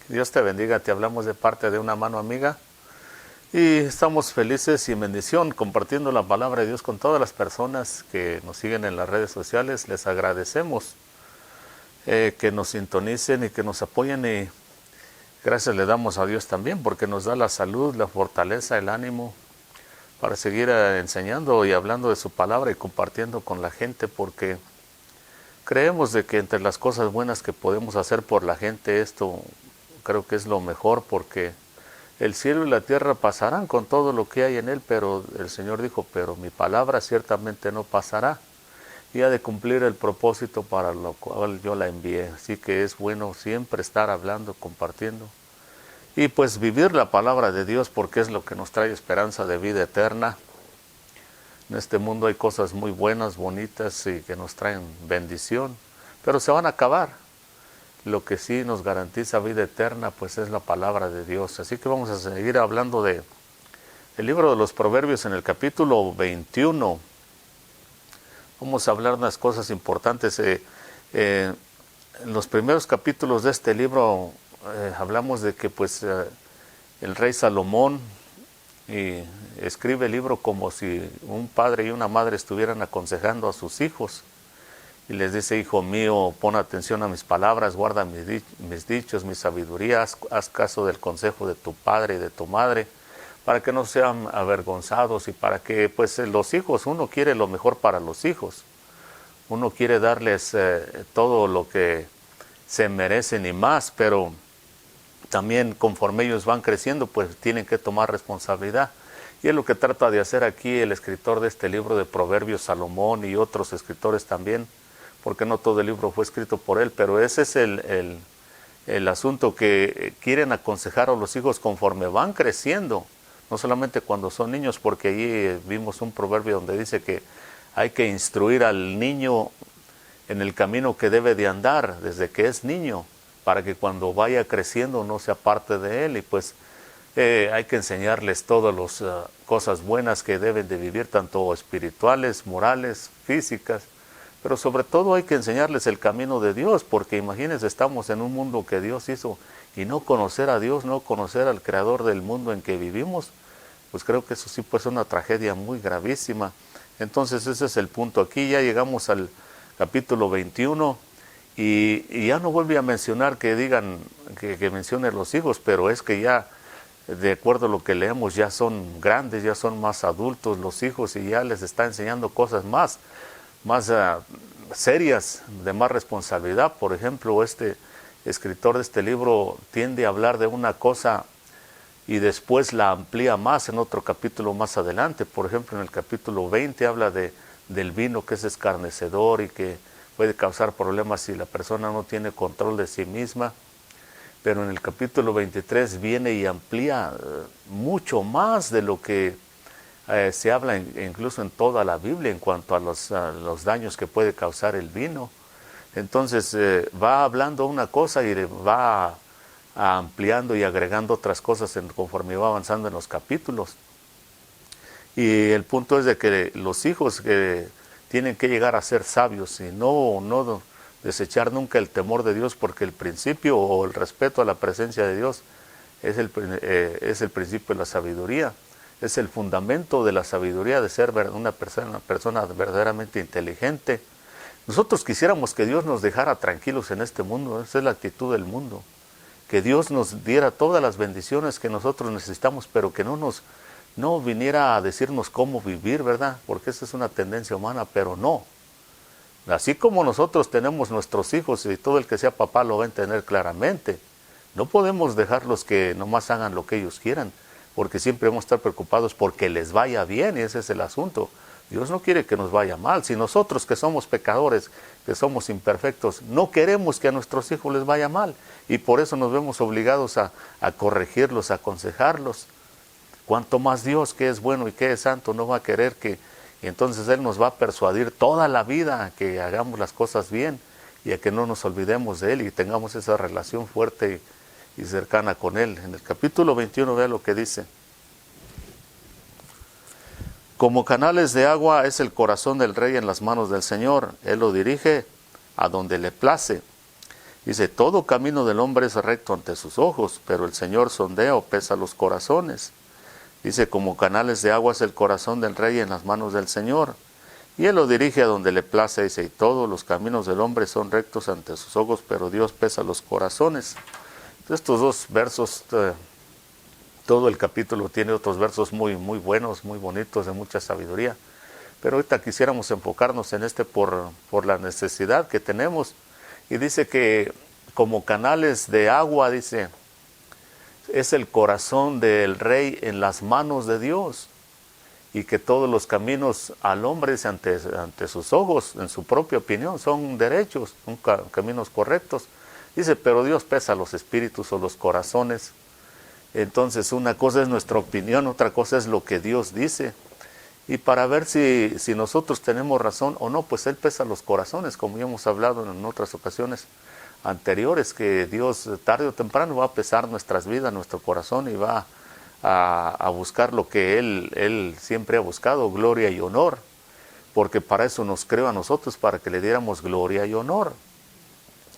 Dios te bendiga. Te hablamos de parte de una mano amiga y estamos felices y en bendición compartiendo la palabra de Dios con todas las personas que nos siguen en las redes sociales. Les agradecemos que nos sintonicen y que nos apoyen, y gracias le damos a Dios también porque nos da la salud, la fortaleza, el ánimo para seguir enseñando y hablando de su palabra y compartiendo con la gente, porque creemos de que entre las cosas buenas que podemos hacer por la gente, esto creo que es lo mejor, porque el cielo y la tierra pasarán con todo lo que hay en él, pero el Señor dijo, pero mi palabra ciertamente no pasará, y ha de cumplir el propósito para lo cual yo la envié. Así que es bueno siempre estar hablando, compartiendo, y pues vivir la palabra de Dios, porque es lo que nos trae esperanza de vida eterna. En este mundo hay cosas muy buenas, bonitas y que nos traen bendición, pero se van a acabar. Lo que sí nos garantiza vida eterna, pues es la palabra de Dios. Así que vamos a seguir hablando de el libro de los Proverbios en el capítulo 21. Vamos a hablar de unas cosas importantes. En los primeros capítulos de este libro hablamos de que pues el rey Salomón escribe el libro como si un padre y una madre estuvieran aconsejando a sus hijos. Y les dice, hijo mío, pon atención a mis palabras, guarda mis dichos, mis sabidurías, haz caso del consejo de tu padre y de tu madre, para que no sean avergonzados y para que pues los hijos, uno quiere lo mejor para los hijos. Uno quiere darles todo lo que se merecen y más, pero también conforme ellos van creciendo, pues tienen que tomar responsabilidad. Y es lo que trata de hacer aquí el escritor de este libro de Proverbios, Salomón, y otros escritores también, porque no todo el libro fue escrito por él, pero ese es el asunto, que quieren aconsejar a los hijos conforme van creciendo, no solamente cuando son niños, porque allí vimos un proverbio donde dice que hay que instruir al niño en el camino que debe de andar desde que es niño, para que cuando vaya creciendo no se aparte de él. Y pues hay que enseñarles todas las cosas buenas que deben de vivir, tanto espirituales, morales, físicas, pero sobre todo hay que enseñarles el camino de Dios, porque imagínense, estamos en un mundo que Dios hizo, y no conocer a Dios, no conocer al creador del mundo en que vivimos, pues creo que eso sí puede ser una tragedia muy gravísima. Entonces ese es el punto. Aquí ya llegamos al capítulo 21 y ya no vuelve a mencionar que digan, que mencione los hijos, pero es que ya, de acuerdo a lo que leemos, ya son grandes, ya son más adultos los hijos, y ya les está enseñando cosas más serias, de más responsabilidad. Por ejemplo, este escritor de este libro tiende a hablar de una cosa y después la amplía más en otro capítulo más adelante. Por ejemplo, en el capítulo 20 habla del vino, que es escarnecedor y que puede causar problemas si la persona no tiene control de sí misma. Pero en el capítulo 23 viene y amplía mucho más de lo que se habla incluso en toda la Biblia en cuanto a los daños que puede causar el vino. Entonces va hablando una cosa y va ampliando y agregando otras cosas conforme va avanzando en los capítulos. Y el punto es de que los hijos tienen que llegar a ser sabios y no desechar nunca el temor de Dios, porque el principio o el respeto a la presencia de Dios es el principio de la sabiduría, es el fundamento de la sabiduría, de ser una persona verdaderamente inteligente. Nosotros quisiéramos que Dios nos dejara tranquilos en este mundo, esa es la actitud del mundo, que Dios nos diera todas las bendiciones que nosotros necesitamos, pero que no viniera a decirnos cómo vivir, ¿verdad? Porque esa es una tendencia humana, pero no. Así como nosotros tenemos nuestros hijos, y todo el que sea papá lo va a entender claramente, no podemos dejarlos que nomás hagan lo que ellos quieran, porque siempre vamos a estar preocupados porque les vaya bien, y ese es el asunto. Dios no quiere que nos vaya mal. Si nosotros, que somos pecadores, que somos imperfectos, no queremos que a nuestros hijos les vaya mal, y por eso nos vemos obligados a corregirlos, a aconsejarlos. Cuanto más Dios, que es bueno y que es santo, no va a querer y entonces Él nos va a persuadir toda la vida a que hagamos las cosas bien y a que no nos olvidemos de Él y tengamos esa relación fuerte y cercana con Él. En el capítulo 21 vea lo que dice. Como canales de agua es el corazón del rey en las manos del Señor. Él lo dirige a donde le place. Dice, todo camino del hombre es recto ante sus ojos, pero el Señor sondea o pesa los corazones. Dice, como canales de agua es el corazón del rey en las manos del Señor, y Él lo dirige a donde le place. Dice, y todos los caminos del hombre son rectos ante sus ojos, pero Dios pesa los corazones. Estos dos versos, todo el capítulo tiene otros versos muy buenos, muy bonitos, de mucha sabiduría. Pero ahorita quisiéramos enfocarnos en este por la necesidad que tenemos. Y dice que como canales de agua, dice, es el corazón del rey en las manos de Dios. Y que todos los caminos al hombre ante sus ojos, en su propia opinión, son derechos, son caminos correctos. Dice, pero Dios pesa los espíritus o los corazones. Entonces una cosa es nuestra opinión, otra cosa es lo que Dios dice. Y para ver si nosotros tenemos razón o no, pues Él pesa los corazones, como ya hemos hablado en otras ocasiones anteriores, que Dios tarde o temprano va a pesar nuestras vidas, nuestro corazón, y va a buscar lo que Él siempre ha buscado, gloria y honor, porque para eso nos creó a nosotros, para que le diéramos gloria y honor.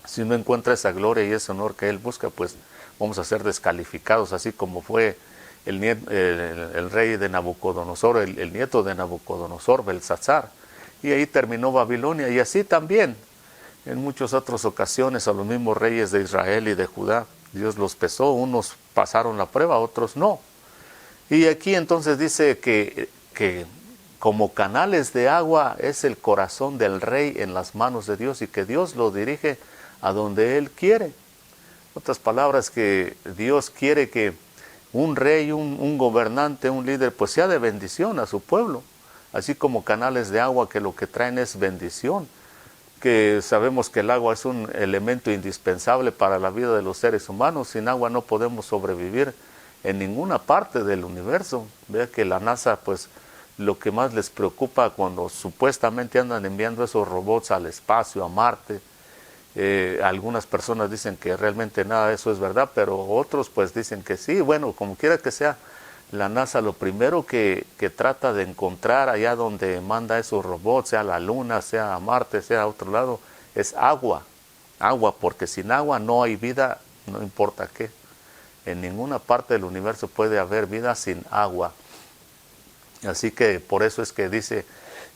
Si no encuentra esa gloria y ese honor que Él busca, pues vamos a ser descalificados, así como fue el rey de Nabucodonosor, el nieto de Nabucodonosor, Belsasar, y ahí terminó Babilonia. Y así también en muchas otras ocasiones a los mismos reyes de Israel y de Judá, Dios los pesó, unos pasaron la prueba, otros no. Y aquí entonces dice que como canales de agua es el corazón del rey en las manos de Dios, y que Dios lo dirige a donde Él quiere. Otras palabras, que Dios quiere que un rey, un gobernante, un líder, pues sea de bendición a su pueblo, así como canales de agua que lo que traen es bendición, que sabemos que el agua es un elemento indispensable para la vida de los seres humanos. Sin agua no podemos sobrevivir en ninguna parte del universo. Vea que la NASA, pues lo que más les preocupa cuando supuestamente andan enviando esos robots al espacio, a Marte, algunas personas dicen que realmente nada de eso es verdad, pero otros pues dicen que sí. Bueno, como quiera que sea, la NASA lo primero que trata de encontrar allá donde manda esos robots, sea a la Luna, sea a Marte, sea a otro lado, es agua. Agua, porque sin agua no hay vida, no importa qué. En ninguna parte del universo puede haber vida sin agua. Así que por eso es que dice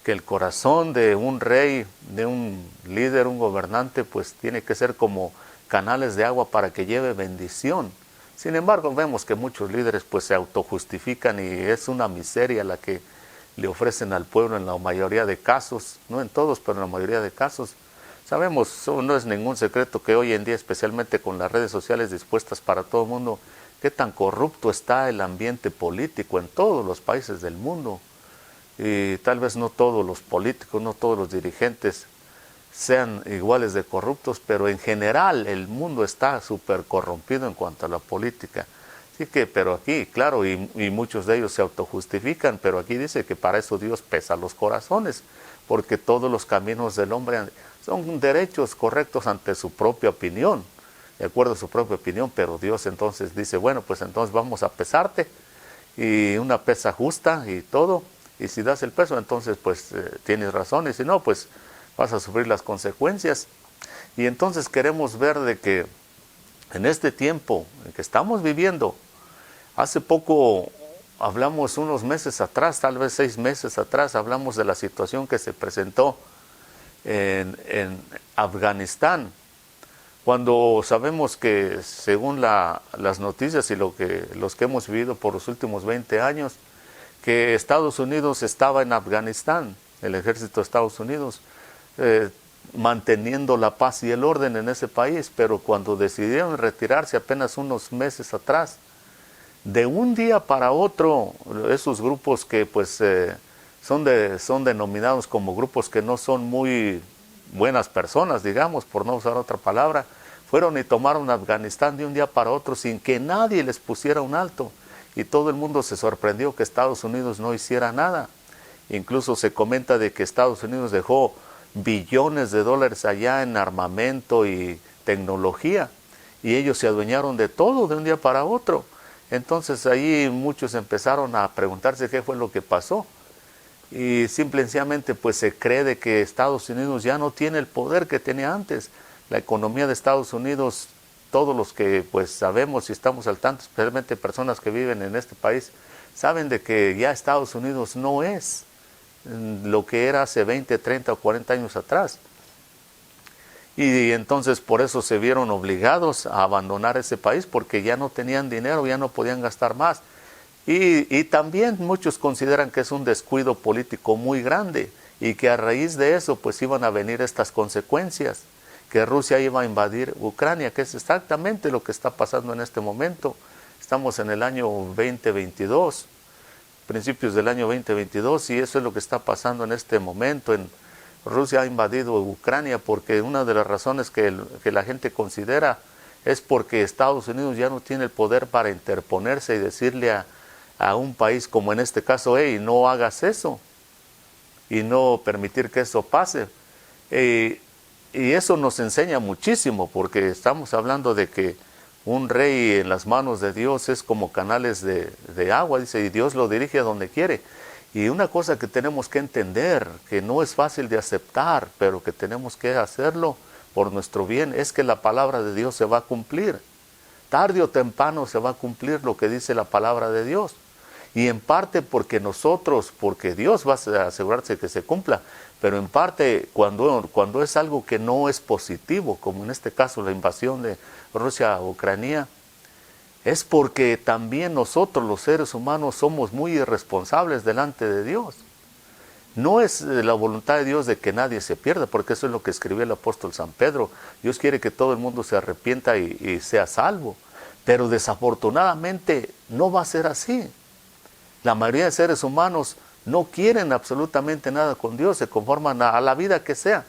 que el corazón de un rey, de un líder, un gobernante, pues tiene que ser como canales de agua para que lleve bendición. Sin embargo, vemos que muchos líderes pues se autojustifican, y es una miseria la que le ofrecen al pueblo en la mayoría de casos, no en todos, pero en la mayoría de casos. Sabemos, no es ningún secreto, que hoy en día, especialmente con las redes sociales dispuestas para todo el mundo, qué tan corrupto está el ambiente político en todos los países del mundo. Y tal vez no todos los políticos, no todos los dirigentes sean iguales de corruptos, pero en general el mundo está súper corrompido en cuanto a la política. Así que, pero aquí, claro, y muchos de ellos se autojustifican, pero aquí dice que para eso Dios pesa los corazones, porque todos los caminos del hombre son derechos correctos ante su propia opinión, de acuerdo a su propia opinión, pero Dios entonces dice, bueno, pues entonces vamos a pesarte, y una pesa justa y todo, y si das el peso, entonces pues tienes razón, y si no, pues vas a sufrir las consecuencias. Y entonces queremos ver de que en este tiempo en que estamos viviendo, hace poco hablamos, unos meses atrás, tal vez 6 meses atrás, hablamos de la situación que se presentó en Afganistán, cuando sabemos que según las noticias y los que hemos vivido por los últimos 20 años, que Estados Unidos estaba en Afganistán, el ejército de Estados Unidos, manteniendo la paz y el orden en ese país, pero cuando decidieron retirarse apenas unos meses atrás, de un día para otro, esos grupos que pues son denominados como grupos que no son muy buenas personas, digamos, por no usar otra palabra, fueron y tomaron Afganistán de un día para otro sin que nadie les pusiera un alto, y todo el mundo se sorprendió que Estados Unidos no hiciera nada. Incluso se comenta de que Estados Unidos dejó billones de dólares allá en armamento y tecnología, y ellos se adueñaron de todo de un día para otro. Entonces ahí muchos empezaron a preguntarse qué fue lo que pasó, y simplemente pues se cree de que Estados Unidos ya no tiene el poder que tenía antes. La economía de Estados Unidos, todos los que pues sabemos y estamos al tanto, especialmente personas que viven en este país, saben de que ya Estados Unidos no es lo que era hace 20, 30 o 40 años atrás. Y entonces por eso se vieron obligados a abandonar ese país, porque ya no tenían dinero, ya no podían gastar más. Y también muchos consideran que es un descuido político muy grande y que a raíz de eso pues iban a venir estas consecuencias, que Rusia iba a invadir Ucrania, que es exactamente lo que está pasando en este momento. Estamos en el año 2022, principios del año 2022, y eso es lo que está pasando en este momento. Rusia ha invadido Ucrania porque una de las razones que la gente considera es porque Estados Unidos ya no tiene el poder para interponerse y decirle a un país como en este caso, hey, no hagas eso, y no permitir que eso pase. Y eso nos enseña muchísimo, porque estamos hablando de que un rey en las manos de Dios es como canales de agua, dice, y Dios lo dirige a donde quiere. Y una cosa que tenemos que entender, que no es fácil de aceptar, pero que tenemos que hacerlo por nuestro bien, es que la palabra de Dios se va a cumplir. Tarde o temprano se va a cumplir lo que dice la palabra de Dios. Y en parte porque Dios va a asegurarse que se cumpla, pero en parte cuando es algo que no es positivo, como en este caso la invasión de Rusia a Ucrania, es porque también nosotros los seres humanos somos muy irresponsables delante de Dios. No es la voluntad de Dios de que nadie se pierda, porque eso es lo que escribió el apóstol San Pedro. Dios quiere que todo el mundo se arrepienta y sea salvo, pero desafortunadamente no va a ser así. La mayoría de seres humanos no quieren absolutamente nada con Dios, se conforman a la vida que sea,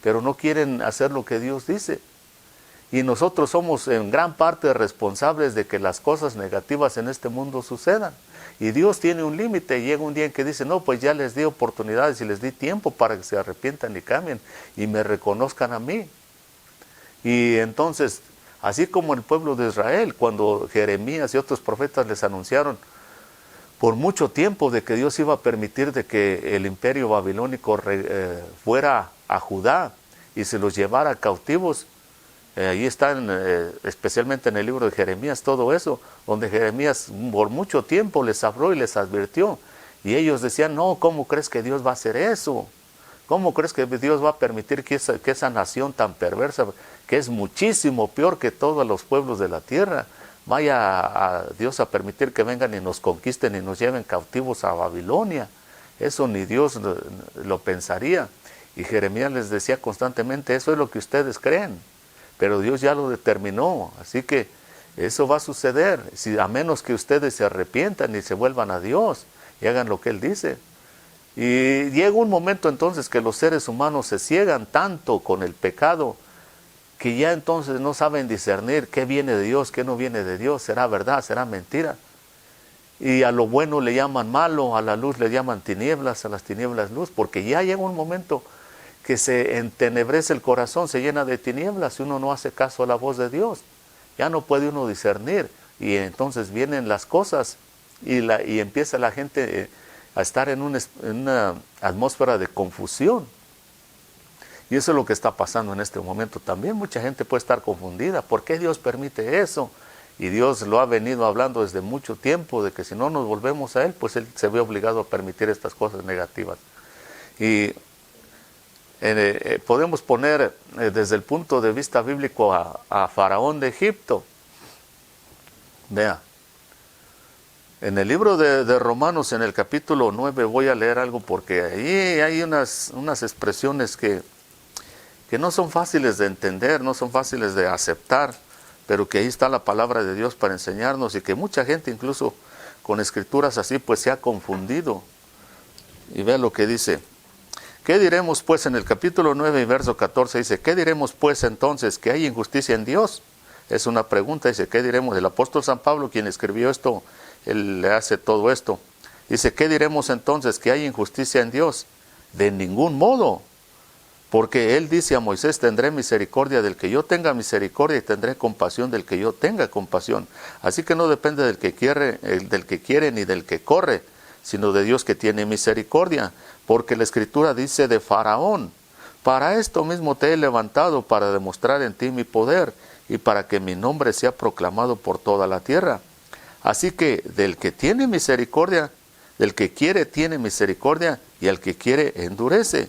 pero no quieren hacer lo que Dios dice. Y nosotros somos en gran parte responsables de que las cosas negativas en este mundo sucedan. Y Dios tiene un límite, llega un día en que dice, no, pues ya les di oportunidades y les di tiempo para que se arrepientan y cambien y me reconozcan a mí. Y entonces, así como el pueblo de Israel, cuando Jeremías y otros profetas les anunciaron por mucho tiempo de que Dios iba a permitir de que el imperio babilónico fuera a Judá y se los llevara cautivos. Ahí está especialmente en el libro de Jeremías todo eso, donde Jeremías por mucho tiempo les habló y les advirtió. Y ellos decían, no, ¿cómo crees que Dios va a hacer eso? ¿Cómo crees que Dios va a permitir que esa nación tan perversa, que es muchísimo peor que todos los pueblos de la tierra, vaya a Dios a permitir que vengan y nos conquisten y nos lleven cautivos a Babilonia? Eso ni Dios lo pensaría. Y Jeremías les decía constantemente, eso es lo que ustedes creen, pero Dios ya lo determinó, así que eso va a suceder, a menos que ustedes se arrepientan y se vuelvan a Dios y hagan lo que Él dice. Y llega un momento entonces que los seres humanos se ciegan tanto con el pecado, que ya entonces no saben discernir qué viene de Dios, qué no viene de Dios, será verdad, será mentira. Y a lo bueno le llaman malo, a la luz le llaman tinieblas, a las tinieblas luz, porque ya llega un momento que se entenebrece el corazón, se llena de tinieblas y uno no hace caso a la voz de Dios. Ya no puede uno discernir y entonces vienen las cosas y empieza la gente a estar en una atmósfera de confusión. Y eso es lo que está pasando en este momento. También mucha gente puede estar confundida. ¿Por qué Dios permite eso? Y Dios lo ha venido hablando desde mucho tiempo, de que si no nos volvemos a Él, pues Él se ve obligado a permitir estas cosas negativas. Y podemos poner desde el punto de vista bíblico a Faraón de Egipto. Vea, en el libro de Romanos, en el capítulo 9, voy a leer algo porque ahí hay unas expresiones que no son fáciles de entender, no son fáciles de aceptar, pero que ahí está la palabra de Dios para enseñarnos y que mucha gente incluso con escrituras así pues se ha confundido. Y vea lo que dice. ¿Qué diremos pues en el capítulo 9 y verso 14? Dice, ¿qué diremos pues entonces? ¿Que hay injusticia en Dios? Es una pregunta, dice, ¿qué diremos? El apóstol San Pablo, quien escribió esto, él le hace todo esto. Dice, ¿qué diremos entonces? ¿Que hay injusticia en Dios? De ningún modo. Porque él dice a Moisés, tendré misericordia del que yo tenga misericordia y tendré compasión del que yo tenga compasión. Así que no depende del que quiere ni del que corre, sino de Dios que tiene misericordia. Porque la Escritura dice de Faraón, Para esto mismo te he levantado, para demostrar en ti mi poder, y para que mi nombre sea proclamado por toda la tierra. Así que del que tiene misericordia, del que quiere tiene misericordia, y al que quiere endurece.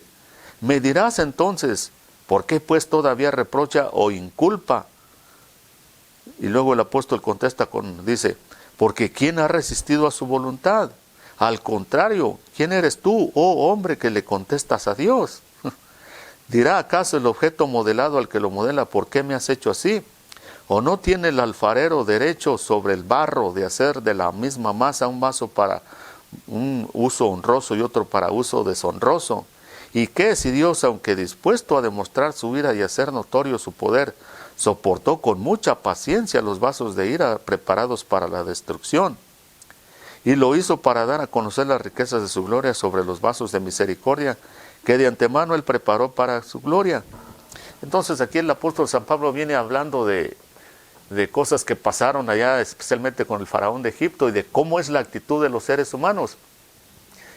Me dirás entonces, ¿por qué pues todavía reprocha o inculpa? Y luego el apóstol contesta dice, porque ¿quién ha resistido a su voluntad? Al contrario, ¿quién eres tú, oh hombre, que le contestas a Dios? ¿Dirá acaso el objeto modelado al que lo modela, ¿por qué me has hecho así? ¿O no tiene el alfarero derecho sobre el barro de hacer de la misma masa un vaso para un uso honroso y otro para uso deshonroso? ¿Y qué si Dios, aunque dispuesto a demostrar su ira y hacer notorio su poder, soportó con mucha paciencia los vasos de ira preparados para la destrucción? Y lo hizo para dar a conocer las riquezas de su gloria sobre los vasos de misericordia, que de antemano Él preparó para su gloria. Entonces aquí el apóstol San Pablo viene hablando de cosas que pasaron allá, especialmente con el faraón de Egipto, y de cómo es la actitud de los seres humanos.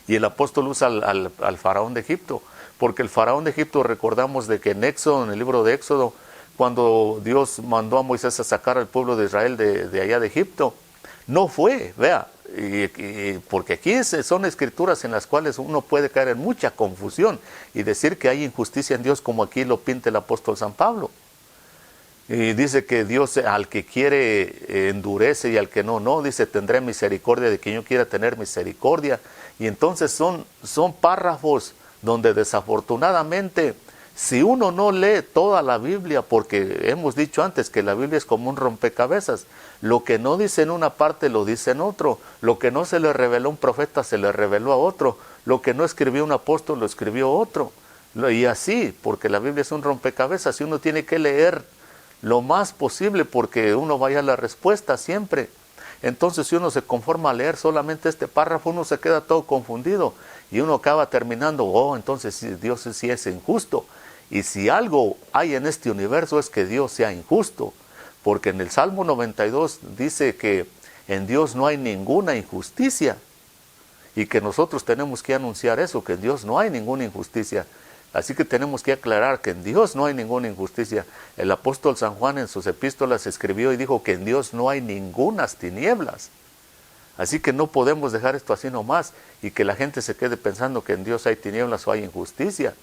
Y el apóstol usa al faraón de Egipto, porque el faraón de Egipto, recordamos de que en Éxodo, en el libro de Éxodo, cuando Dios mandó a Moisés a sacar al pueblo de Israel de allá de Egipto, no fue, vea, porque aquí son escrituras en las cuales uno puede caer en mucha confusión y decir que hay injusticia en Dios, como aquí lo pinta el apóstol San Pablo. Y dice que Dios al que quiere endurece y al que no, dice tendré misericordia de quien yo quiera tener misericordia. Y entonces son párrafos donde desafortunadamente, si uno no lee toda la Biblia, porque hemos dicho antes que la Biblia es como un rompecabezas, lo que no dice en una parte lo dice en otro, lo que no se le reveló a un profeta se le reveló a otro, lo que no escribió un apóstol lo escribió otro, y así, porque la Biblia es un rompecabezas y uno tiene que leer lo más posible porque uno vaya a la respuesta siempre. Entonces si uno se conforma a leer solamente este párrafo, uno se queda todo confundido y uno acaba terminando, entonces Dios sí es injusto. Y si algo hay en este universo es que Dios sea injusto, porque en el Salmo 92 dice que en Dios no hay ninguna injusticia y que nosotros tenemos que anunciar eso, que en Dios no hay ninguna injusticia. Así que tenemos que aclarar que en Dios no hay ninguna injusticia. El apóstol San Juan en sus epístolas escribió y dijo que en Dios no hay ningunas tinieblas. Así que no podemos dejar esto así nomás y que la gente se quede pensando que en Dios hay tinieblas o hay injusticia.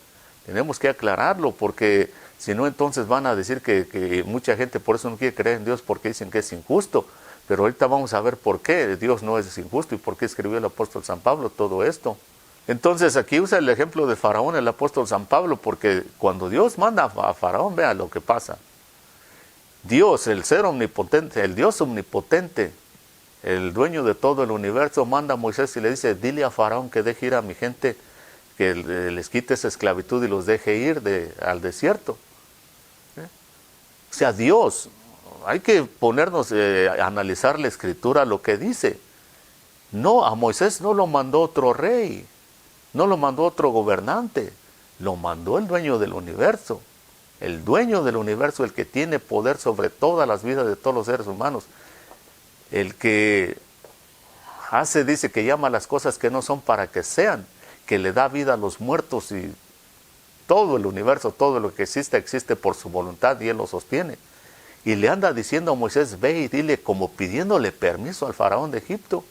Tenemos que aclararlo porque si no entonces van a decir que mucha gente por eso no quiere creer en Dios porque dicen que es injusto. Pero ahorita vamos a ver por qué Dios no es injusto y por qué escribió el apóstol San Pablo todo esto. Entonces aquí usa el ejemplo de Faraón, el apóstol San Pablo, porque cuando Dios manda a Faraón, vea lo que pasa. Dios, el ser omnipotente, el Dios omnipotente, el dueño de todo el universo, manda a Moisés y le dice, dile a Faraón que deje ir a mi gente, que les quite esa esclavitud y los deje ir al desierto. O sea, Dios, hay que ponernos a analizar la escritura, lo que dice. No, a Moisés no lo mandó otro rey. No lo mandó otro gobernante, lo mandó el dueño del universo. El dueño del universo, el que tiene poder sobre todas las vidas de todos los seres humanos. El que dice que llama las cosas que no son para que sean, que le da vida a los muertos y todo el universo, todo lo que existe por su voluntad y Él lo sostiene. Y le anda diciendo a Moisés, ve y dile, como pidiéndole permiso al faraón de Egipto.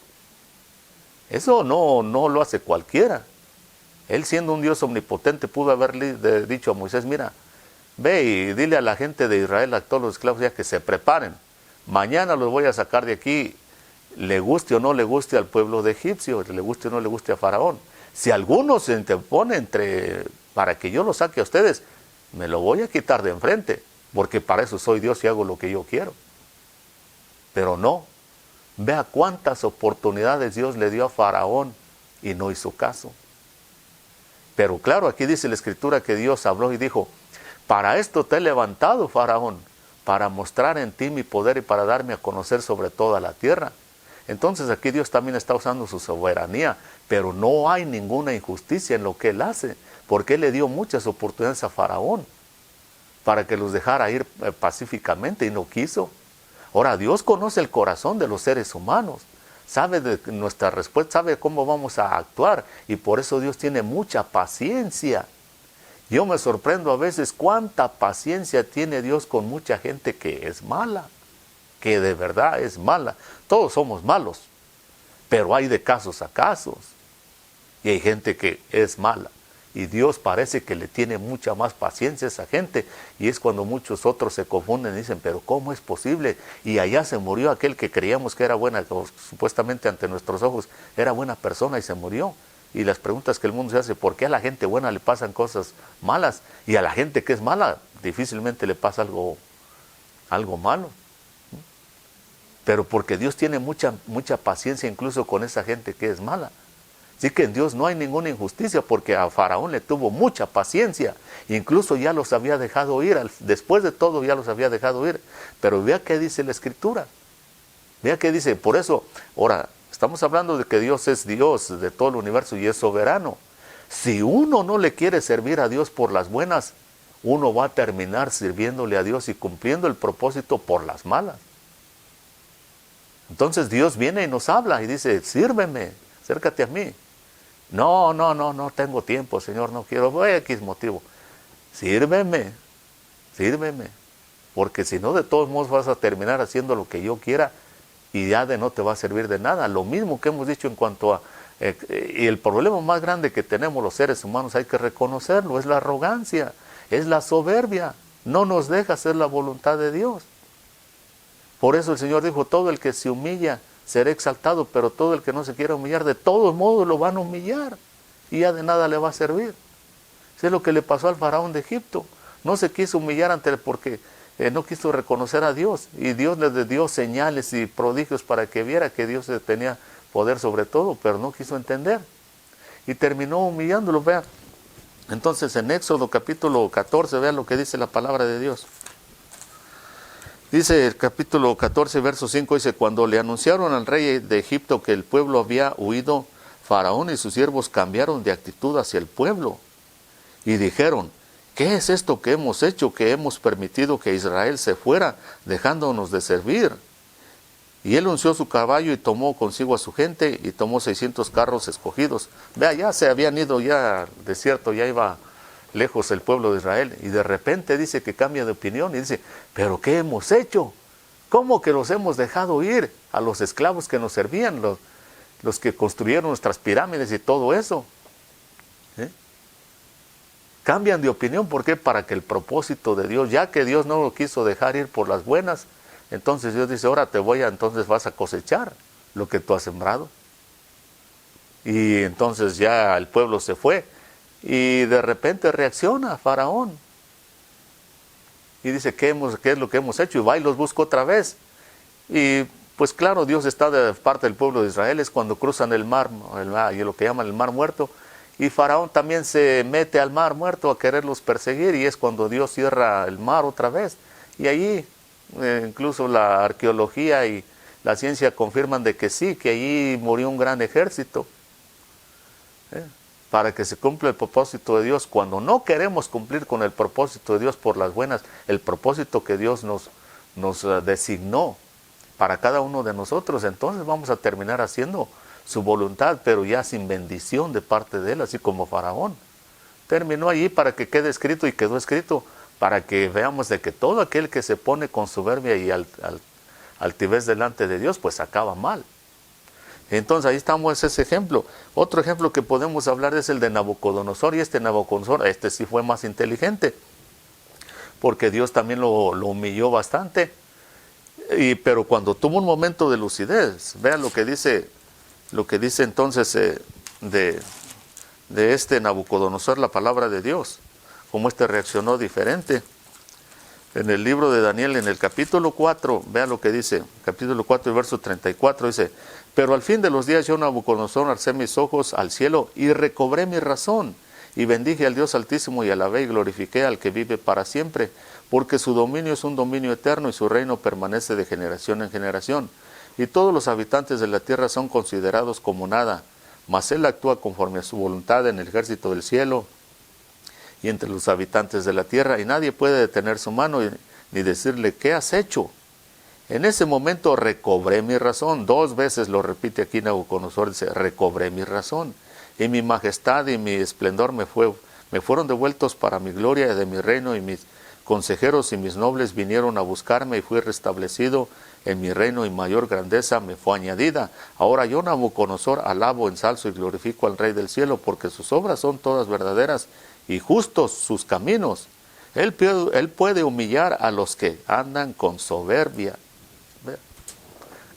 Eso no lo hace cualquiera. Él siendo un Dios omnipotente pudo haberle dicho a Moisés, mira, ve y dile a la gente de Israel, a todos los esclavos ya que se preparen. Mañana los voy a sacar de aquí, le guste o no le guste al pueblo de egipcio, le guste o no le guste a Faraón. Si alguno se interpone para que yo lo saque a ustedes, me lo voy a quitar de enfrente, porque para eso soy Dios y hago lo que yo quiero. Pero no, vea cuántas oportunidades Dios le dio a Faraón y no hizo caso. Pero claro, aquí dice la escritura que Dios habló y dijo, para esto te he levantado, Faraón, para mostrar en ti mi poder y para darme a conocer sobre toda la tierra. Entonces aquí Dios también está usando su soberanía, pero no hay ninguna injusticia en lo que Él hace, porque Él le dio muchas oportunidades a Faraón para que los dejara ir pacíficamente y no quiso. Ahora, Dios conoce el corazón de los seres humanos, sabe de nuestra respuesta, sabe cómo vamos a actuar y por eso Dios tiene mucha paciencia. Yo me sorprendo a veces cuánta paciencia tiene Dios con mucha gente que es mala, que de verdad es mala. Todos somos malos, pero hay de casos a casos. Y hay gente que es mala. Y Dios parece que le tiene mucha más paciencia a esa gente. Y es cuando muchos otros se confunden y dicen, pero ¿cómo es posible? Y allá se murió aquel que creíamos que era buena, que supuestamente ante nuestros ojos era buena persona y se murió. Y las preguntas que el mundo se hace, ¿por qué a la gente buena le pasan cosas malas? Y a la gente que es mala difícilmente le pasa algo malo. Pero porque Dios tiene mucha paciencia incluso con esa gente que es mala. Así que en Dios no hay ninguna injusticia, porque a Faraón le tuvo mucha paciencia. Incluso ya los había dejado ir, después de todo ya los había dejado ir. Pero vea qué dice la Escritura. Vea qué dice, por eso, ahora, estamos hablando de que Dios es Dios de todo el universo y es soberano. Si uno no le quiere servir a Dios por las buenas, uno va a terminar sirviéndole a Dios y cumpliendo el propósito por las malas. Entonces Dios viene y nos habla y dice, sírveme, acércate a mí. No tengo tiempo, Señor, no quiero, voy a X motivo. Sírveme, porque si no, de todos modos vas a terminar haciendo lo que yo quiera y ya de no te va a servir de nada. Lo mismo que hemos dicho en cuanto a, y el problema más grande que tenemos los seres humanos, hay que reconocerlo, es la arrogancia, es la soberbia, no nos deja hacer la voluntad de Dios. Por eso el Señor dijo, todo el que se humilla será exaltado, pero todo el que no se quiera humillar, de todos modos lo van a humillar y ya de nada le va a servir. Eso es lo que le pasó al faraón de Egipto. No se quiso humillar ante él porque no quiso reconocer a Dios, y Dios le dio señales y prodigios para que viera que Dios tenía poder sobre todo, pero no quiso entender y terminó humillándolo. Vean entonces en Éxodo capítulo 14, vean lo que dice la palabra de Dios. Dice el capítulo 14, verso 5, dice, cuando le anunciaron al rey de Egipto que el pueblo había huido, Faraón y sus siervos cambiaron de actitud hacia el pueblo y dijeron, ¿qué es esto que hemos hecho, que hemos permitido que Israel se fuera, dejándonos de servir? Y él unció su caballo y tomó consigo a su gente y tomó 600 carros escogidos. Vea, ya se habían ido ya al desierto, ya iba lejos el pueblo de Israel, y de repente dice que cambia de opinión y dice, ¿pero qué hemos hecho? ¿Cómo que los hemos dejado ir a los esclavos que nos servían, los que construyeron nuestras pirámides y todo eso? Cambian de opinión, ¿por qué? Para que el propósito de Dios, ya que Dios no lo quiso dejar ir por las buenas, entonces Dios dice, ahora entonces vas a cosechar lo que tú has sembrado. Y entonces ya el pueblo se fue. Y de repente reacciona Faraón y dice, ¿qué es lo que hemos hecho? Y va y los busca otra vez. Y pues claro, Dios está de parte del pueblo de Israel, es cuando cruzan el mar, y lo que llaman el mar muerto. Y Faraón también se mete al mar muerto a quererlos perseguir, y es cuando Dios cierra el mar otra vez. Y allí incluso la arqueología y la ciencia confirman de que sí, que allí murió un gran ejército. Para que se cumpla el propósito de Dios. Cuando no queremos cumplir con el propósito de Dios por las buenas, el propósito que Dios nos designó para cada uno de nosotros, entonces vamos a terminar haciendo su voluntad, pero ya sin bendición de parte de Él, así como Faraón. Terminó allí para que quede escrito, y quedó escrito para que veamos de que todo aquel que se pone con soberbia y altivez delante de Dios, pues acaba mal. Entonces ahí estamos, ese ejemplo. Otro ejemplo que podemos hablar es el de Nabucodonosor, y Nabucodonosor, sí fue más inteligente, porque Dios también lo humilló bastante, pero cuando tuvo un momento de lucidez, vean lo que dice entonces de Nabucodonosor, la palabra de Dios, cómo reaccionó diferente. En el libro de Daniel, en el capítulo 4, vean lo que dice, capítulo 4, verso 34, dice, pero al fin de los días yo, Nabucodonosor, alcé mis ojos al cielo y recobré mi razón, y bendije al Dios Altísimo, y alabé y glorifiqué al que vive para siempre, porque su dominio es un dominio eterno, y su reino permanece de generación en generación, y todos los habitantes de la tierra son considerados como nada, mas él actúa conforme a su voluntad en el ejército del cielo y entre los habitantes de la tierra, y nadie puede detener su mano ni decirle, ¿qué has hecho? En ese momento recobré mi razón. 2 veces lo repite aquí Nabucodonosor, dice, recobré mi razón, y mi majestad y mi esplendor me me fueron devueltos para mi gloria y de mi reino, y mis consejeros y mis nobles vinieron a buscarme, y fui restablecido en mi reino, y mayor grandeza me fue añadida. Ahora yo, Nabucodonosor, alabo, ensalzo y glorifico al Rey del cielo, porque sus obras son todas verdaderas y justos sus caminos. Él puede humillar a los que andan con soberbia.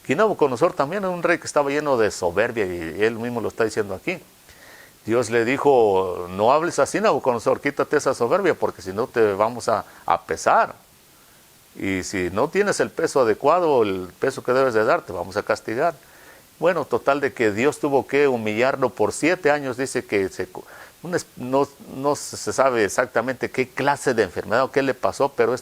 Aquí Nabucodonosor también era un rey que estaba lleno de soberbia, y él mismo lo está diciendo aquí. Dios le dijo, no hables así, Nabucodonosor, quítate esa soberbia, porque si no te vamos a pesar. Y si no tienes el peso adecuado, el peso que debes de dar, te vamos a castigar. Bueno, total de que Dios tuvo que humillarlo por 7 años. Dice que no se sabe exactamente qué clase de enfermedad o qué le pasó, pero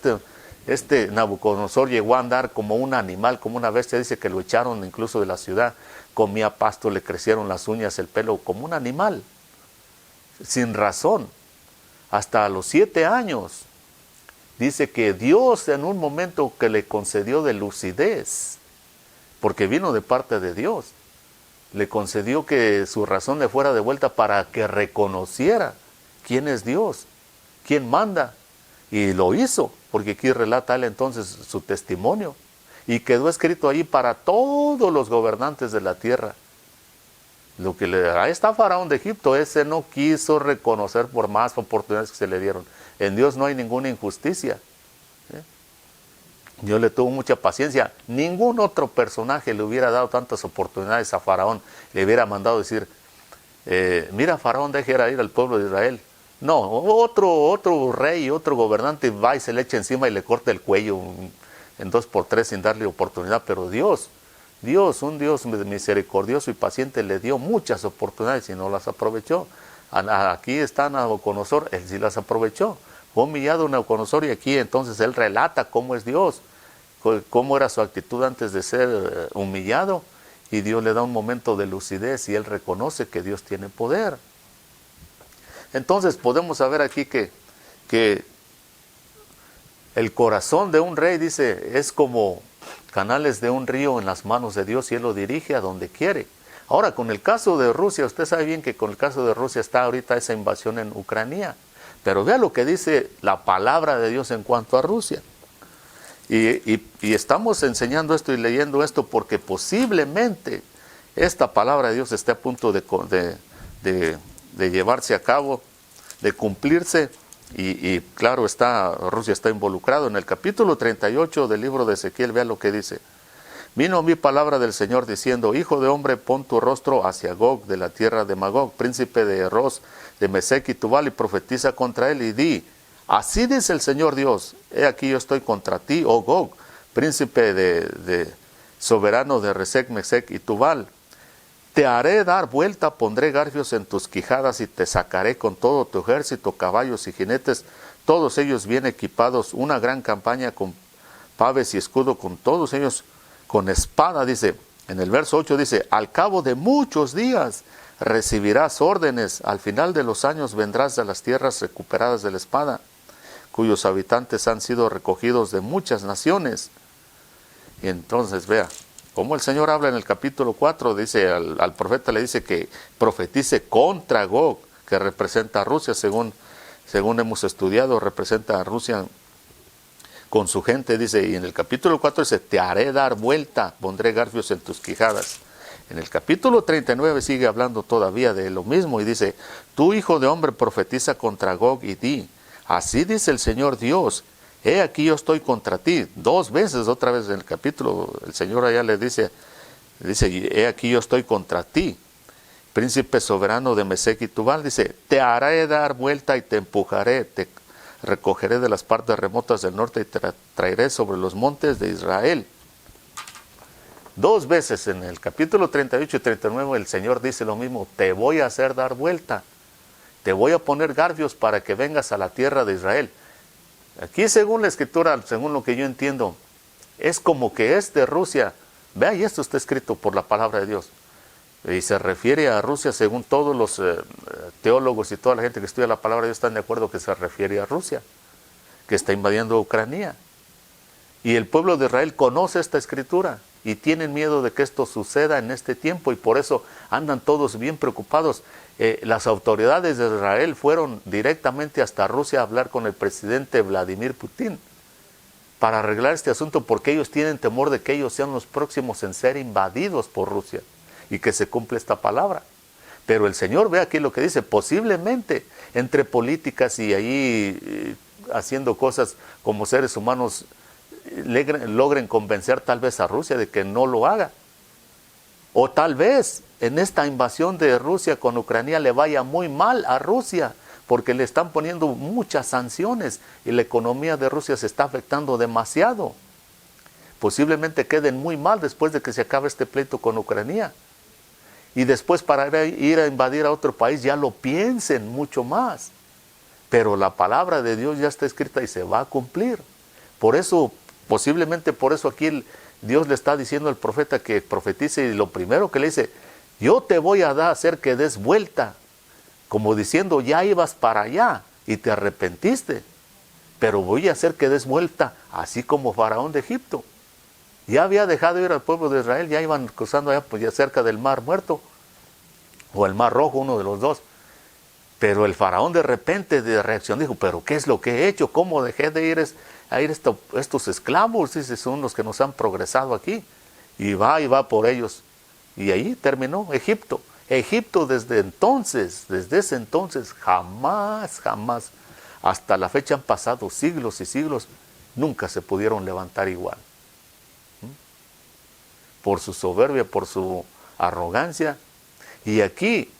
este Nabucodonosor llegó a andar como un animal, como una bestia. Dice que lo echaron incluso de la ciudad, comía pasto, le crecieron las uñas, el pelo, como un animal, sin razón, hasta los 7 años. Dice que Dios, en un momento que le concedió de lucidez, porque vino de parte de Dios, le concedió que su razón le fuera de vuelta para que reconociera quién es Dios, quién manda. Y lo hizo, porque aquí relata él entonces su testimonio. Y quedó escrito ahí para todos los gobernantes de la tierra. Ahí está Faraón de Egipto, ese no quiso reconocer por más oportunidades que se le dieron. En Dios no hay ninguna injusticia. Dios le tuvo mucha paciencia. Ningún otro personaje le hubiera dado tantas oportunidades a Faraón. Le hubiera mandado decir, mira, Faraón, deje ir al pueblo de Israel. No, otro rey, otro gobernante va y se le echa encima y le corta el cuello en 2x3 sin darle oportunidad. Pero Dios, un Dios misericordioso y paciente, le dio muchas oportunidades y no las aprovechó. Aquí está Nabucodonosor, él sí las aprovechó. Fue humillado Nabucodonosor, y aquí entonces él relata cómo es Dios, cómo era su actitud antes de ser humillado, y Dios le da un momento de lucidez y él reconoce que Dios tiene poder. Entonces podemos saber aquí que el corazón de un rey, dice, es como canales de un río en las manos de Dios, y él lo dirige a donde quiere. Ahora, con el caso de Rusia, usted sabe bien que con el caso de Rusia está ahorita esa invasión en Ucrania. Pero vea lo que dice la palabra de Dios en cuanto a Rusia. Y estamos enseñando esto y leyendo esto porque posiblemente esta palabra de Dios esté a punto de llevarse a cabo, de cumplirse. Y claro, Rusia está involucrado. En el capítulo 38 del libro de Ezequiel, vea lo que dice. Vino a mí palabra del Señor diciendo, hijo de hombre, pon tu rostro hacia Gog, de la tierra de Magog, príncipe de Eros, de Mesec y Tubal, y profetiza contra él y di, así dice el Señor Dios, he aquí yo estoy contra ti, oh Gog, príncipe de soberano de Resec, Mesec y Tubal. Te haré dar vuelta, pondré garfios en tus quijadas y te sacaré con todo tu ejército, caballos y jinetes, todos ellos bien equipados, una gran campaña con paves y escudo, con todos ellos con espada. Dice, en el verso 8 dice, al cabo de muchos días recibirás órdenes, al final de los años vendrás de las tierras recuperadas de la espada, cuyos habitantes han sido recogidos de muchas naciones. Y entonces vea, como el Señor habla en el capítulo 4, dice, al profeta le dice que profetice contra Gog, que representa a Rusia, según hemos estudiado, representa a Rusia con su gente, dice, y en el capítulo 4 dice, te haré dar vuelta, pondré garfios en tus quijadas. En el capítulo 39 sigue hablando todavía de lo mismo y dice, tú, hijo de hombre, profetiza contra Gog y di, así dice el Señor Dios, he aquí yo estoy contra ti. 2 veces, otra vez en el capítulo, el Señor allá le dice, he aquí yo estoy contra ti, príncipe soberano de Mesec y Tubal, dice, te haré dar vuelta y te empujaré, te recogeré de las partes remotas del norte y te traeré sobre los montes de Israel. 2 veces en el capítulo 38 y 39 el Señor dice lo mismo, te voy a hacer dar vuelta, te voy a poner garfios para que vengas a la tierra de Israel. Aquí según la escritura, según lo que yo entiendo, es como que es de Rusia. Vea, y esto está escrito por la palabra de Dios. Y se refiere a Rusia, según todos los teólogos y toda la gente que estudia la palabra de Dios están de acuerdo que se refiere a Rusia, que está invadiendo Ucrania. Y el pueblo de Israel conoce esta escritura. y tienen miedo de que esto suceda en este tiempo y por eso andan todos bien preocupados. Las autoridades de Israel fueron directamente hasta Rusia a hablar con el presidente Vladimir Putin para arreglar este asunto porque ellos tienen temor de que ellos sean los próximos en ser invadidos por Rusia y que se cumpla esta palabra. Pero el Señor ve aquí lo que dice, posiblemente entre políticas y ahí haciendo cosas como seres humanos logren convencer tal vez a Rusia de que no lo haga. O tal vez en esta invasión de Rusia con Ucrania le vaya muy mal a Rusia, porque le están poniendo muchas sanciones y la economía de Rusia se está afectando demasiado. Posiblemente queden muy mal después de que se acabe este pleito con Ucrania. Y después para ir a invadir a otro país ya lo piensen mucho más. Pero la palabra de Dios ya está escrita y se va a cumplir. Por eso, posiblemente por eso aquí Dios le está diciendo al profeta que profetice y lo primero que le dice, yo te voy a hacer que des vuelta. Como diciendo, ya ibas para allá y te arrepentiste. Pero voy a hacer que des vuelta, así como Faraón de Egipto. Ya había dejado ir al pueblo de Israel, ya iban cruzando allá pues ya cerca del Mar Muerto, o el Mar Rojo, uno de los dos. Pero el faraón de repente de reacción dijo, pero ¿qué es lo que he hecho? ¿Cómo dejé de ir estos esclavos? Dice, son los que nos han progresado aquí. Y va por ellos. Y ahí terminó Egipto. Egipto desde ese entonces, jamás, hasta la fecha han pasado siglos y siglos, nunca se pudieron levantar igual. Por su soberbia, por su arrogancia. Y aquí,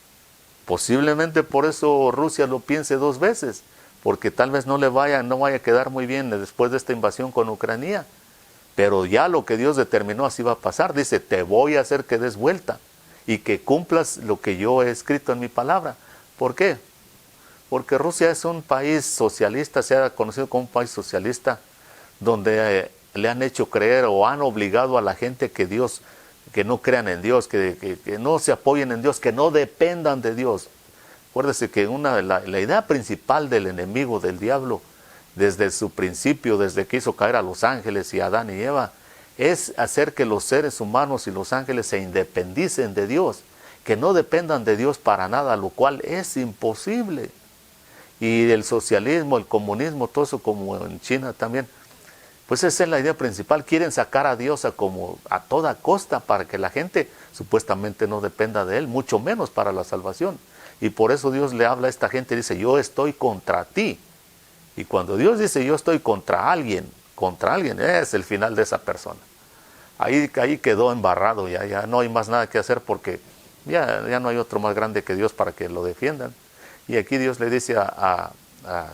posiblemente por eso Rusia lo piense dos veces, porque tal vez no vaya a quedar muy bien después de esta invasión con Ucrania. Pero ya lo que Dios determinó así va a pasar. Dice, te voy a hacer que des vuelta y que cumplas lo que yo he escrito en mi palabra. ¿Por qué? Porque Rusia es un país socialista, se ha conocido como un país socialista, donde le han hecho creer o han obligado a la gente que no crean en Dios, que no se apoyen en Dios, que no dependan de Dios. Acuérdese que la idea principal del enemigo, del diablo, desde su principio, desde que hizo caer a los ángeles y a Adán y Eva, es hacer que los seres humanos y los ángeles se independicen de Dios, que no dependan de Dios para nada, lo cual es imposible. Y el socialismo, el comunismo, todo eso como en China también, pues esa es la idea principal. Quieren sacar a Dios a toda costa para que la gente supuestamente no dependa de Él, mucho menos para la salvación. Y por eso Dios le habla a esta gente y dice, yo estoy contra ti. Y cuando Dios dice, yo estoy contra alguien, es el final de esa persona. Ahí quedó embarrado, ya no hay más nada que hacer porque ya no hay otro más grande que Dios para que lo defiendan. Y aquí Dios le dice a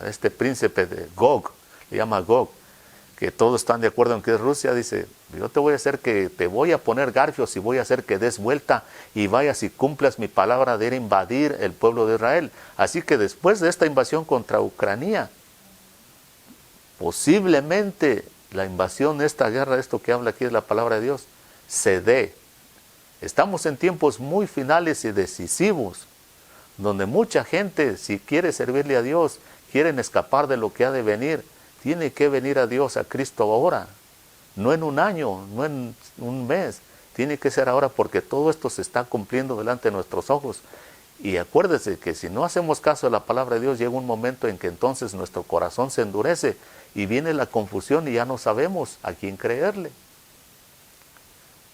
este príncipe de Gog, le llama Gog, que todos están de acuerdo en que es Rusia, dice, yo te voy a poner garfios y voy a hacer que des vuelta y vayas y cumplas mi palabra de ir a invadir el pueblo de Israel. Así que después de esta invasión contra Ucrania, posiblemente la invasión, esta guerra, esto que habla aquí es la palabra de Dios, se dé. Estamos en tiempos muy finales y decisivos, donde mucha gente, si quiere servirle a Dios, quieren escapar de lo que ha de venir, tiene que venir a Dios, a Cristo ahora, no en un año, no en un mes, tiene que ser ahora porque todo esto se está cumpliendo delante de nuestros ojos. Y acuérdese que si no hacemos caso de la palabra de Dios, llega un momento en que entonces nuestro corazón se endurece y viene la confusión y ya no sabemos a quién creerle.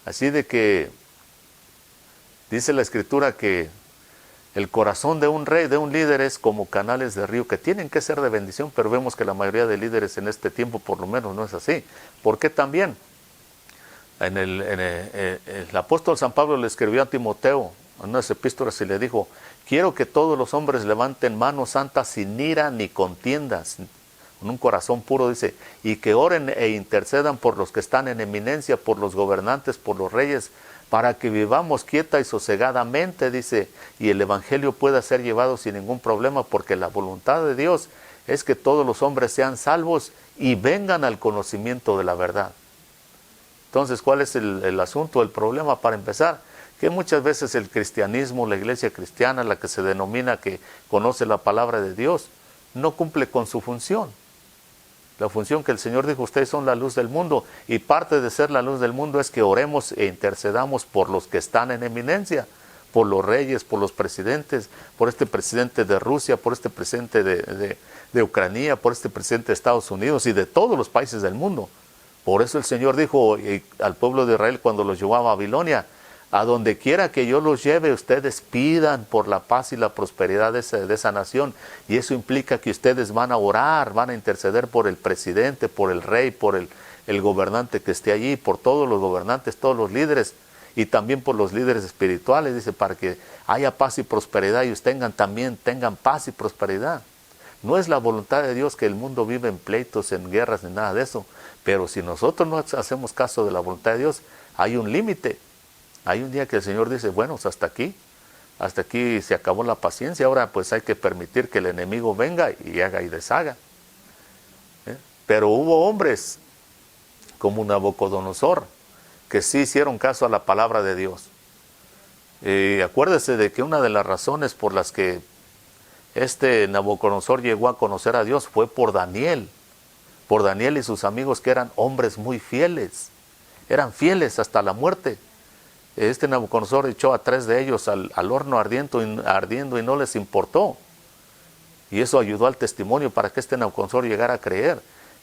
Así de que dice la Escritura que el corazón de un rey, de un líder, es como canales de río que tienen que ser de bendición, pero vemos que la mayoría de líderes en este tiempo por lo menos no es así. ¿Por qué también? El apóstol San Pablo le escribió a Timoteo en unas epístolas y le dijo, quiero que todos los hombres levanten manos santas sin ira ni contiendas, con un corazón puro, dice, y que oren e intercedan por los que están en eminencia, por los gobernantes, por los reyes, para que vivamos quieta y sosegadamente, dice, y el evangelio pueda ser llevado sin ningún problema, porque la voluntad de Dios es que todos los hombres sean salvos y vengan al conocimiento de la verdad. Entonces, ¿cuál es el asunto, el problema para empezar? Que muchas veces el cristianismo, la iglesia cristiana, la que se denomina que conoce la palabra de Dios, no cumple con su función. La función que el Señor dijo, ustedes son la luz del mundo. Y parte de ser la luz del mundo es que oremos e intercedamos por los que están en eminencia, por los reyes, por los presidentes, por este presidente de Rusia, por este presidente de Ucrania, por este presidente de Estados Unidos y de todos los países del mundo. Por eso el Señor dijo al pueblo de Israel cuando los llevó a Babilonia, a donde quiera que yo los lleve, ustedes pidan por la paz y la prosperidad de esa nación. Y eso implica que ustedes van a orar, van a interceder por el presidente, por el rey, por el gobernante que esté allí, por todos los gobernantes, todos los líderes, y también por los líderes espirituales, dice, para que haya paz y prosperidad y ustedes también tengan paz y prosperidad. No es la voluntad de Dios que el mundo vive en pleitos, en guerras, ni nada de eso. Pero si nosotros no hacemos caso de la voluntad de Dios, hay un límite. Hay un día que el Señor dice, bueno, pues hasta aquí se acabó la paciencia, ahora pues hay que permitir que el enemigo venga y haga y deshaga. Pero hubo hombres como Nabucodonosor que sí hicieron caso a la palabra de Dios. Acuérdese de que una de las razones por las que este Nabucodonosor llegó a conocer a Dios fue por Daniel y sus amigos, que eran hombres muy fieles, eran fieles hasta la muerte. Este Nabucodonosor echó a 3 de ellos al horno ardiendo y no les importó. Y eso ayudó al testimonio para que este Nabucodonosor llegara a creer.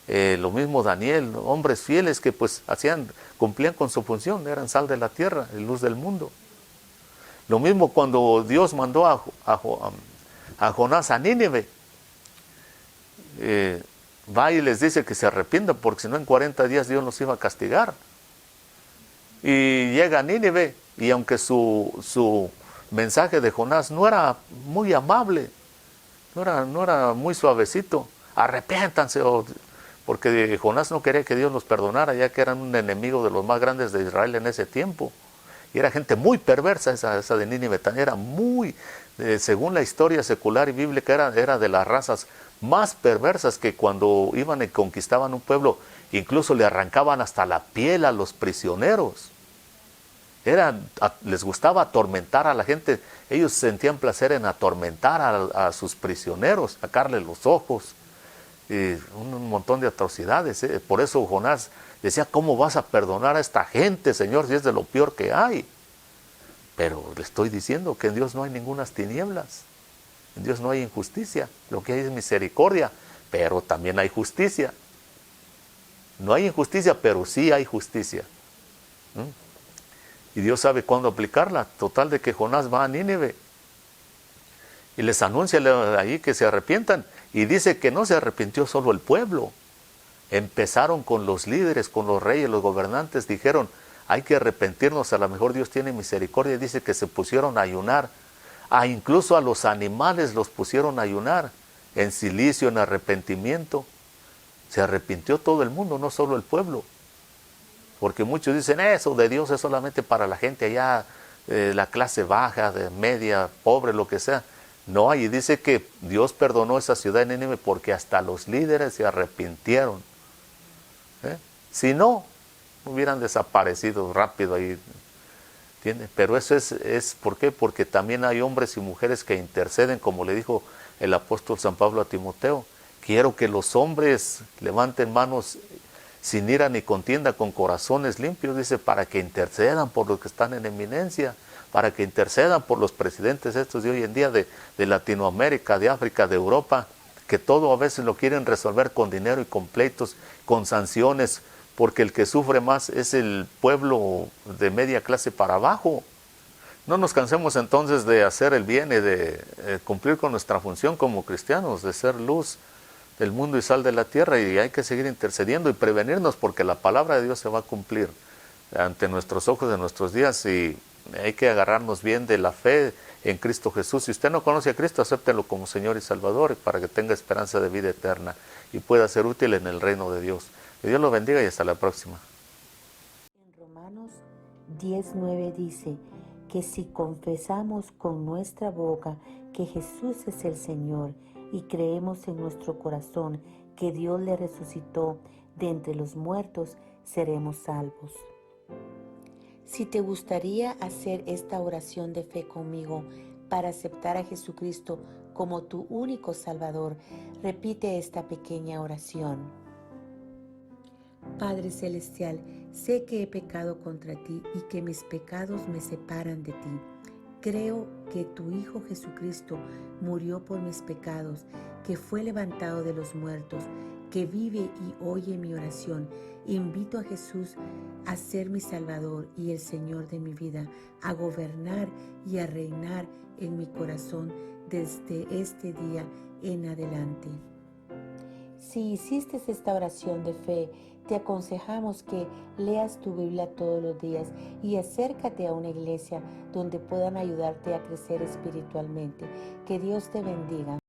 Lo mismo Daniel, hombres fieles que pues cumplían con su función, eran sal de la tierra, luz del mundo. Lo mismo cuando Dios mandó a Jonás a Nínive. Va y les dice que se arrepientan, porque si no en 40 días Dios los iba a castigar. Y llega a Nínive, y aunque su mensaje de Jonás no era muy amable, no era muy suavecito, arrepiéntanse, porque Jonás no quería que Dios los perdonara, ya que eran un enemigo de los más grandes de Israel en ese tiempo. Y era gente muy perversa esa de Nínive, era muy, según la historia secular y bíblica, era de las razas más perversas, que cuando iban y conquistaban un pueblo, incluso le arrancaban hasta la piel a los prisioneros. Les gustaba atormentar a la gente. Ellos sentían placer en atormentar a sus prisioneros, sacarles los ojos, y un montón de atrocidades. Por eso Jonás decía, ¿cómo vas a perdonar a esta gente, Señor, si es de lo peor que hay? Pero le estoy diciendo que en Dios no hay ninguna tinieblas, en Dios no hay injusticia, lo que hay es misericordia, pero también hay justicia. No hay injusticia, pero sí hay justicia. Y Dios sabe cuándo aplicarla. Total de que Jonás va a Nínive y les anuncia ahí que se arrepientan. Y dice que no se arrepintió solo el pueblo. Empezaron con los líderes, con los reyes, los gobernantes. Dijeron, hay que arrepentirnos, a lo mejor Dios tiene misericordia. Dice que se pusieron a ayunar. Incluso a los animales los pusieron a ayunar, en silicio, en arrepentimiento. Se arrepintió todo el mundo, no solo el pueblo. Porque muchos dicen, eso de Dios es solamente para la gente allá, la clase baja, de media, pobre, lo que sea. No, y dice que Dios perdonó esa ciudad de Nínive porque hasta los líderes se arrepintieron. Si no, hubieran desaparecido rápido ahí. ¿Entiende? Pero eso es ¿por qué? Porque también hay hombres y mujeres que interceden, como le dijo el apóstol San Pablo a Timoteo. Quiero que los hombres levanten manos sin ira ni contienda, con corazones limpios, dice, para que intercedan por los que están en eminencia, para que intercedan por los presidentes estos de hoy en día de Latinoamérica, de África, de Europa, que todo a veces lo quieren resolver con dinero y con pleitos, con sanciones, porque el que sufre más es el pueblo de media clase para abajo. No nos cansemos entonces de hacer el bien y de cumplir con nuestra función como cristianos, de ser luz del mundo y sal de la tierra, y hay que seguir intercediendo y prevenirnos, porque la palabra de Dios se va a cumplir ante nuestros ojos en nuestros días, y hay que agarrarnos bien de la fe en Cristo Jesús. Si usted no conoce a Cristo, acéptelo como Señor y Salvador, para que tenga esperanza de vida eterna y pueda ser útil en el reino de Dios. Que Dios lo bendiga y hasta la próxima. En Romanos 10:9 dice que si confesamos con nuestra boca que Jesús es el Señor y creemos en nuestro corazón que Dios le resucitó de entre los muertos, seremos salvos. Si te gustaría hacer esta oración de fe conmigo para aceptar a Jesucristo como tu único Salvador, repite esta pequeña oración. Padre Celestial, sé que he pecado contra ti y que mis pecados me separan de ti. Creo que tu Hijo Jesucristo murió por mis pecados, que fue levantado de los muertos, que vive y oye mi oración. Invito a Jesús a ser mi Salvador y el Señor de mi vida, a gobernar y a reinar en mi corazón desde este día en adelante. Si hiciste esta oración de fe, te aconsejamos que leas tu Biblia todos los días y acércate a una iglesia donde puedan ayudarte a crecer espiritualmente. Que Dios te bendiga.